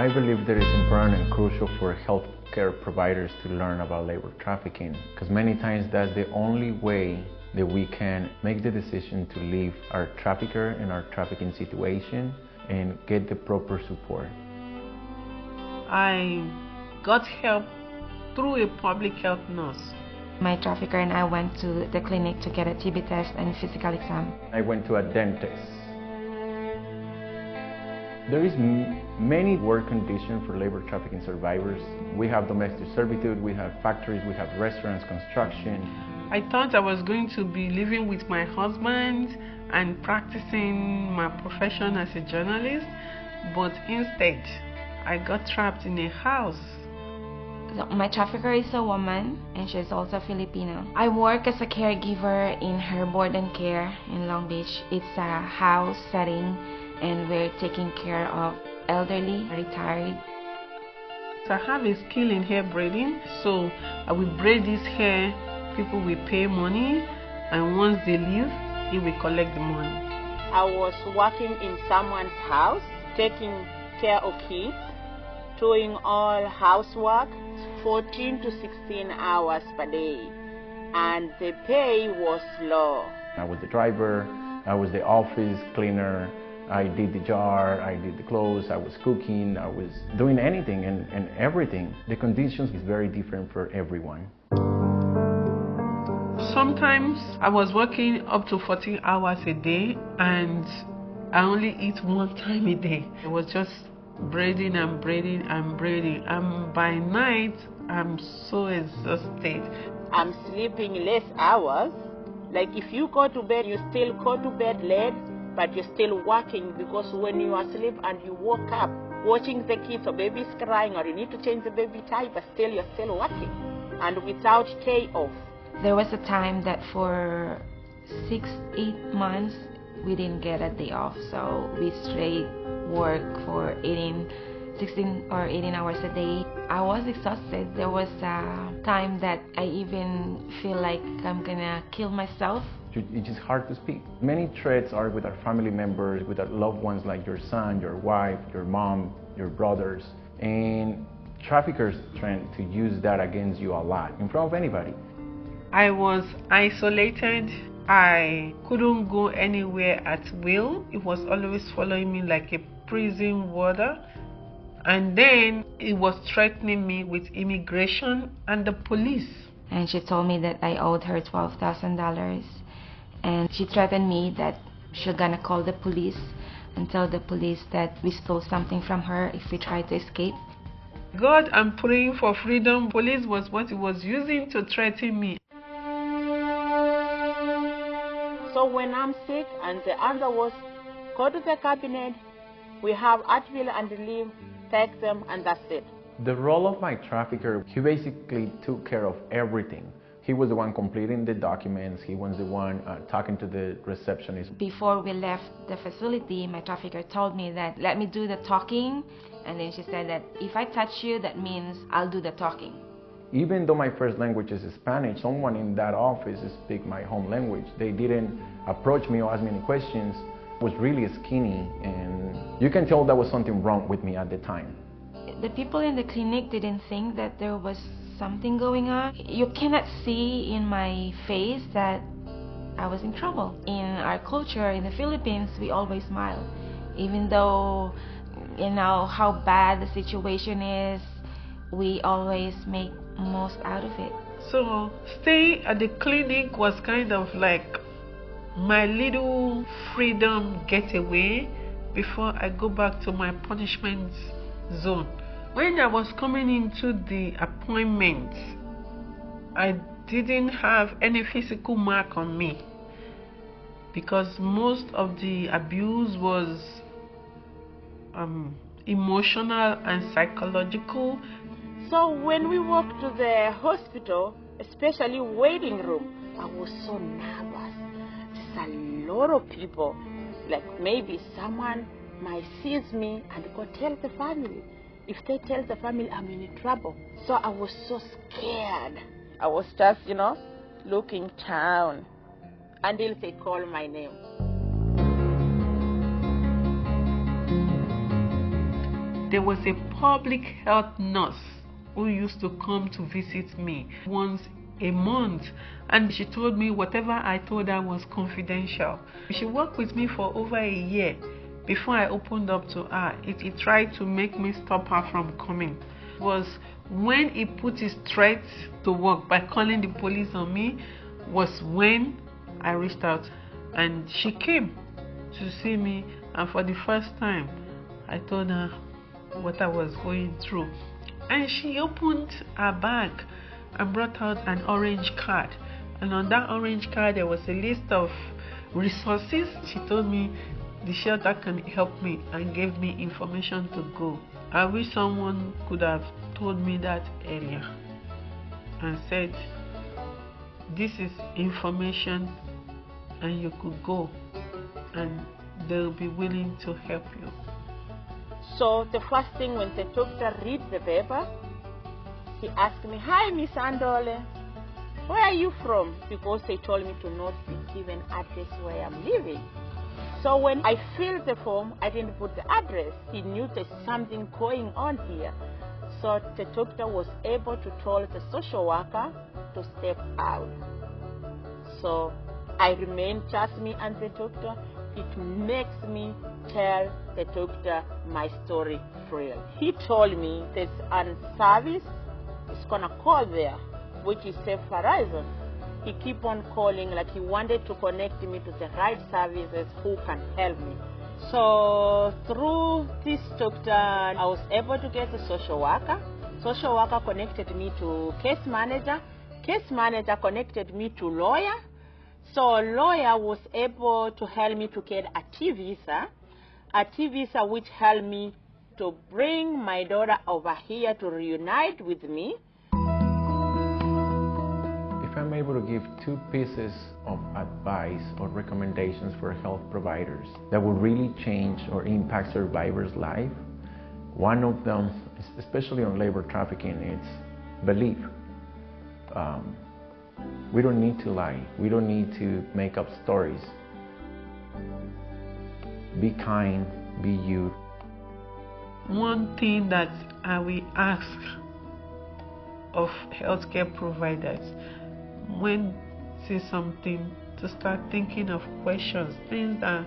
I believe that it's important and crucial for healthcare providers to learn about labor trafficking, because many times that's the only way that we can make the decision to leave our trafficker and our trafficking situation and get the proper support. I got help through a public health nurse. My trafficker and I went to the clinic to get a TB test and a physical exam. I went to a dentist. There is many work conditions for labor trafficking survivors. We have domestic servitude, we have factories, we have restaurants, construction. I thought I was going to be living with my husband and practicing my profession as a journalist, but instead I got trapped in a house. My trafficker is a woman and she's also Filipino. I work as a caregiver in her board and care in Long Beach. It's a house setting and we're taking care of elderly, retired. So I have a skill in hair braiding, so I will braid this hair. People will pay money, and once they leave, he will collect the money. I was working in someone's house, taking care of kids, doing all housework, 14 to 16 hours per day, and the pay was low. I was the driver, I was the office cleaner, I did the jar, I did the clothes, I was cooking, I was doing anything and everything. The conditions is very different for everyone. Sometimes I was working up to 14 hours a day and I only eat one time a day. It was just braiding and braiding and braiding, and by night I'm so exhausted. I'm sleeping less hours. Like if you go to bed, you still go to bed late, but you're still working, because when you are asleep and you woke up watching the kids or baby's crying or you need to change the baby diaper, still you're still working and without day off. There was a time that for 6-8 months we didn't get a day off, so we straight work for 16 or 18 hours a day. I was exhausted. There was a time that I even feel like I'm gonna kill myself. It's just hard to speak. Many threats are with our family members, with our loved ones like your son, your wife, your mom, your brothers, and traffickers trying to use that against you a lot in front of anybody. I was isolated. I couldn't go anywhere at will. It was always following me like a prison warder. And then it was threatening me with immigration and the police. And she told me that I owed her $12,000. And she threatened me that she's gonna call the police and tell the police that we stole something from her if we try to escape. God, I'm praying for freedom. Police was what he was using to threaten me. So when I'm sick and the answer was, go to the cabinet, we have Advil and relief, take them, and that's it. The role of my trafficker, he basically took care of everything. He was the one completing the documents, he was the one talking to the receptionist. Before we left the facility, my trafficker told me that let me do the talking, and then she said that if I touch you, that means I'll do the talking. Even though my first language is Spanish, someone in that office speak my home language. They didn't approach me or ask me any questions. I was really skinny, and you can tell there was something wrong with me at the time. The people in the clinic didn't think that there was something going on. You cannot see in my face that I was in trouble. In our culture in the Philippines, we always smile. Even though, you know, how bad the situation is, we always make most out of it. So staying at the clinic was kind of like my little freedom getaway before I go back to my punishment zone. When I was coming into the appointment, I didn't have any physical mark on me because most of the abuse was emotional and psychological. So when we walked to the hospital, especially waiting room, I was so nervous. There's a lot of people, like maybe someone might seize me and go tell the family. If they tell the family, I'm in trouble. So I was so scared. I was just, looking down until they called my name. There was a public health nurse who used to come to visit me once a month, and she told me whatever I told her was confidential. She worked with me for over a year before I opened up to her. He tried to make me stop her from coming. It was when he put his threats to work by calling the police on me was when I reached out, and she came to see me, and for the first time I told her what I was going through, and she opened her bag and brought out an orange card, and on that orange card there was a list of resources. She told me the shelter can help me and gave me information to go. I wish someone could have told me that earlier and said, this is information and you could go and they'll be willing to help you. So the first thing when the doctor read the paper, he asked me, "Hi, Miss Andole, where are you from?" Because they told me to not be given address where I'm living. So when I filled the form, I didn't put the address. He knew there's something going on here. So the doctor was able to tell the social worker to step out. So I remained just me and the doctor. It makes me tell the doctor my story freely. He told me there's a service is gonna call there, which is Safe Horizon. He keep on calling, like he wanted to connect me to the right services who can help me. So through this doctor, I was able to get a social worker. Social worker connected me to case manager. Case manager connected me to lawyer. So lawyer was able to help me to get a T visa which helped me to bring my daughter over here to reunite with me. If I'm able to give 2 pieces of advice or recommendations for health providers that will really change or impact survivors' life, one of them, especially on labor trafficking, it's belief. We don't need to lie. We don't need to make up stories. Be kind, be you. One thing that I will ask of healthcare providers when say something, to start thinking of questions, things that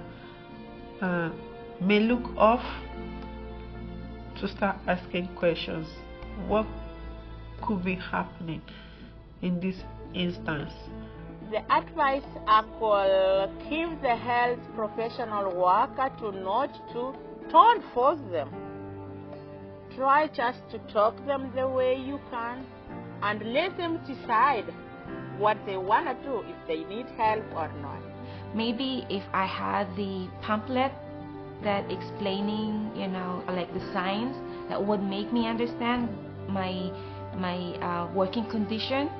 may look off, to start asking questions. What could be happening in this instance? The advice I could give the health professional worker to not to don't force them. Try just to talk them the way you can and let them decide what they want to do, if they need help or not. Maybe if I had the pamphlet that explaining, like the signs that would make me understand my working condition,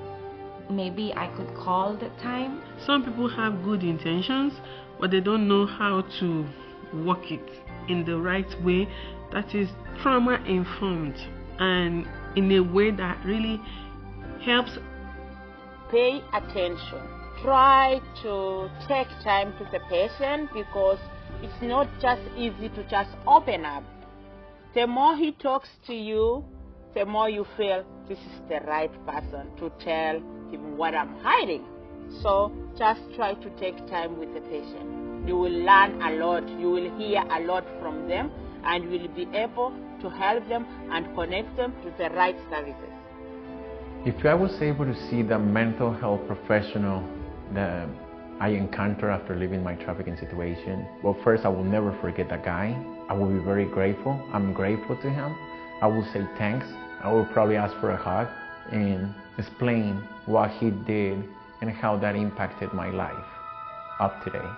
maybe I could call the time. Some people have good intentions, but they don't know how to work it in the right way that is trauma informed and in a way that really helps. Pay attention. Try to take time to the patient, because it's not just easy to just open up. The more he talks to you, the more you feel this is the right person to tell him what I'm hiding. So just try to take time with the patient. You will learn a lot. You will hear a lot from them, and you will be able to help them and connect them to the right services. If I was able to see the mental health professional that I encountered after leaving my trafficking situation, well, first, I will never forget that guy. I will be very grateful. I'm grateful to him. I will say thanks. I will probably ask for a hug and explain what he did and how that impacted my life up today.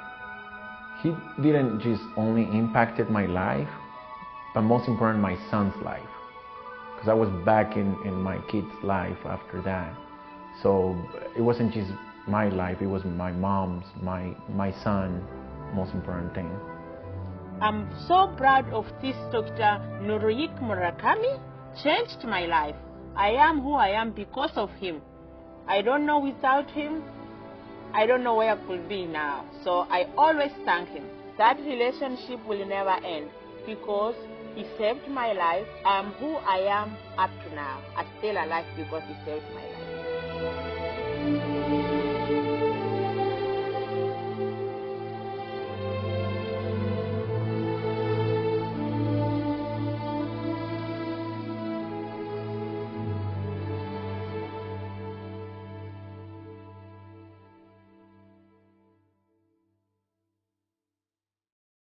He didn't just only impacted my life, but most important, my son's life. Because I was back in my kid's life after that. So it wasn't just my life, it was my mom's, my son, most important thing. I'm so proud of this Dr. Nuruyik Murakami. Changed my life. I am who I am because of him. I don't know without him. I don't know where I could be now. So I always thank him. That relationship will never end, because He saved my life. I'm who I am up to now. I'm still alive because he saved my life.